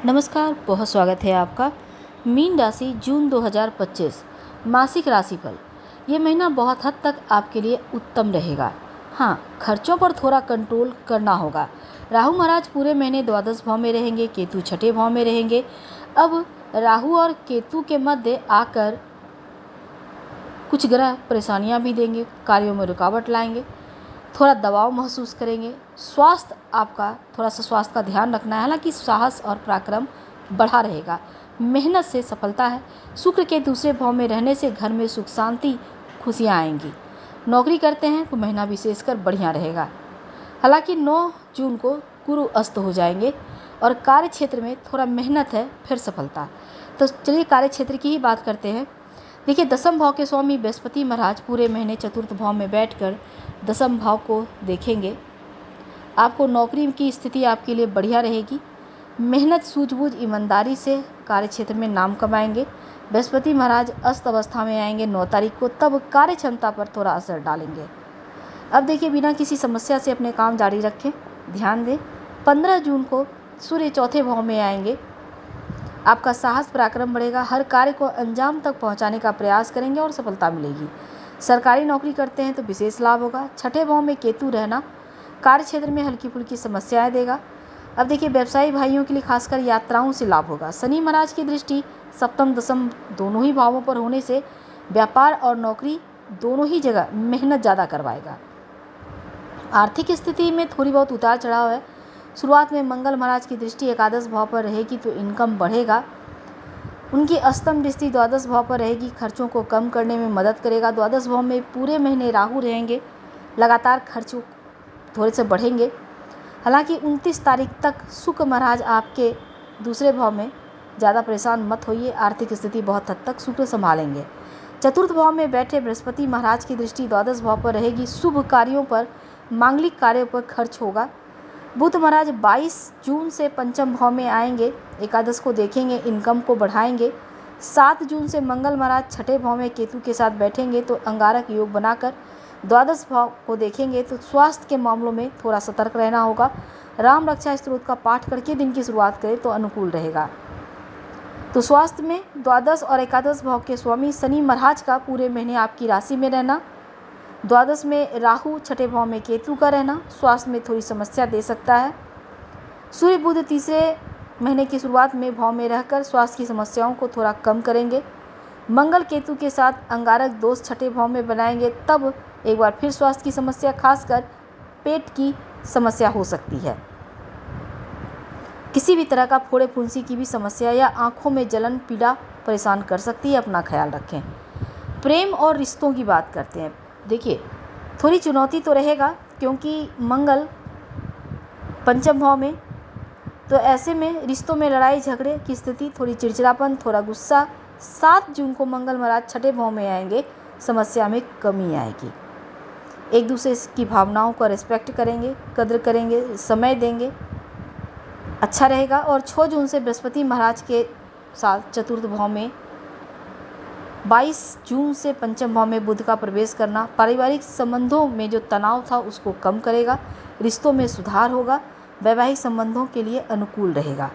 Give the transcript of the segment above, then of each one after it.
नमस्कार, बहुत स्वागत है आपका। मीन राशि जून 2025 मासिक राशिफल। ये महीना बहुत हद तक आपके लिए उत्तम रहेगा। हाँ, खर्चों पर थोड़ा कंट्रोल करना होगा। राहु महाराज पूरे महीने द्वादश भाव में रहेंगे, केतु छठे भाव में रहेंगे। अब राहु और केतु के मध्य आकर कुछ ग्रह परेशानियाँ भी देंगे, कार्यों में रुकावट लाएंगे, थोड़ा दबाव महसूस करेंगे। स्वास्थ्य आपका थोड़ा सा स्वास्थ्य का ध्यान रखना है। हालांकि साहस और पराक्रम बढ़ा रहेगा। मेहनत से सफलता है। शुक्र के दूसरे भाव में रहने से घर में सुख शांति खुशियाँ आएंगी। नौकरी करते हैं तो महीना विशेषकर बढ़िया रहेगा। हालांकि 9 जून को गुरु अस्त हो जाएंगे और कार्य क्षेत्र में थोड़ा मेहनत है, फिर सफलता। तो चलिए कार्य क्षेत्र की ही बात करते हैं। देखिए, दसम भाव के स्वामी बृहस्पति महाराज पूरे महीने चतुर्थ भाव में बैठकर दसम भाव को देखेंगे। आपको नौकरी की स्थिति आपके लिए बढ़िया रहेगी। मेहनत, सूझबूझ, ईमानदारी से कार्य क्षेत्र में नाम कमाएंगे। बृहस्पति महाराज अस्त अवस्था में आएंगे 9 तारीख को, तब कार्य क्षमता पर थोड़ा असर डालेंगे। अब देखिए, बिना किसी समस्या से अपने काम जारी रखें, ध्यान दें। 15 जून को सूर्य चौथे भाव में आएंगे। आपका साहस पराक्रम बढ़ेगा। हर कार्य को अंजाम तक पहुंचाने का प्रयास करेंगे और सफलता मिलेगी। सरकारी नौकरी करते हैं तो विशेष लाभ होगा। छठे भाव में केतु रहना कार्य क्षेत्र में हल्की फुल्की समस्याएं देगा। अब देखिए, व्यवसायी भाइयों के लिए खासकर यात्राओं से लाभ होगा। शनि महाराज की दृष्टि सप्तम दसम दोनों ही भावों पर होने से व्यापार और नौकरी दोनों ही जगह मेहनत ज़्यादा करवाएगा। आर्थिक स्थिति में थोड़ी बहुत उतार चढ़ाव है। शुरुआत में मंगल महाराज की दृष्टि एकादश भाव पर रहेगी तो इनकम बढ़ेगा। उनकी अष्टम दृष्टि द्वादश भाव पर रहेगी, खर्चों को कम करने में मदद करेगा। द्वादश भाव में पूरे महीने राहु रहेंगे, लगातार खर्च थोड़े से बढ़ेंगे। हालांकि 29 तारीख तक शुक्र महाराज आपके दूसरे भाव में, ज़्यादा परेशान मत होइए। आर्थिक स्थिति बहुत हद तक शुक्र संभालेंगे। चतुर्थ भाव में बैठे बृहस्पति महाराज की दृष्टि द्वादश भाव पर रहेगी। शुभ कार्यों पर, मांगलिक कार्यों पर खर्च होगा। बुध महाराज 22 जून से पंचम भाव में आएंगे, एकादश को देखेंगे, इनकम को बढ़ाएंगे। 7 जून से मंगल महाराज छठे भाव में केतु के साथ बैठेंगे तो अंगारक योग बनाकर द्वादश भाव को देखेंगे। तो स्वास्थ्य के मामलों में थोड़ा सतर्क रहना होगा। राम रक्षा स्तोत्र का पाठ करके दिन की शुरुआत करें तो अनुकूल रहेगा। तो स्वास्थ्य में द्वादश और एकादश भाव के स्वामी शनि महाराज का पूरे महीने आपकी राशि में रहना, द्वादश में राहु, छठे भाव में केतु का रहना स्वास्थ्य में थोड़ी समस्या दे सकता है। सूर्य बुध तीसरे महीने की शुरुआत में भाव में रहकर स्वास्थ्य की समस्याओं को थोड़ा कम करेंगे। मंगल केतु के साथ अंगारक दोष छठे भाव में बनाएंगे, तब एक बार फिर स्वास्थ्य की समस्या, खासकर पेट की समस्या हो सकती है। किसी भी तरह का फोड़े फुंसी की भी समस्या या आंखों में जलन पीड़ा परेशान कर सकती है, अपना ख्याल रखें। प्रेम और रिश्तों की बात करते हैं। देखिए, थोड़ी चुनौती तो रहेगा क्योंकि मंगल पंचम भाव में, तो ऐसे में रिश्तों में लड़ाई झगड़े की स्थिति, थोड़ी चिड़चिड़ापन, थोड़ा गुस्सा। 7 जून को मंगल महाराज छठे भाव में आएंगे, समस्या में कमी आएगी। एक दूसरे की भावनाओं को रिस्पेक्ट करेंगे, कद्र करेंगे, समय देंगे, अच्छा रहेगा। और 6 जून से बृहस्पति महाराज के साथ चतुर्थ भाव में, 22 जून से पंचम भाव में बुध का प्रवेश करना पारिवारिक संबंधों में जो तनाव था उसको कम करेगा। रिश्तों में सुधार होगा, वैवाहिक संबंधों के लिए अनुकूल रहेगा।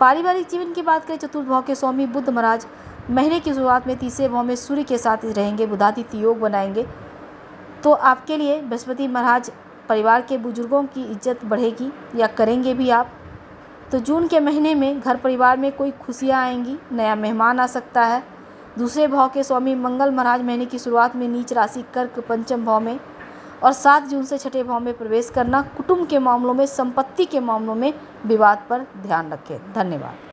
पारिवारिक जीवन की बात करें, चतुर्थ भाव के स्वामी बुध महाराज महीने की शुरुआत में तीसरे भाव में सूर्य के साथ रहेंगे, बुधादित्य योग बनाएंगे। तो आपके लिए बृहस्पति महाराज परिवार के बुजुर्गों की इज्जत बढ़ेगी या करेंगे भी आप। तो जून के महीने में घर परिवार में कोई खुशियाँ आएंगी, नया मेहमान आ सकता है। दूसरे भाव के स्वामी मंगल महाराज महीने की शुरुआत में नीच राशि कर्क पंचम भाव में और 7 जून से छठे भाव में प्रवेश करना। कुटुंब के मामलों में, संपत्ति के मामलों में विवाद पर ध्यान रखें। धन्यवाद।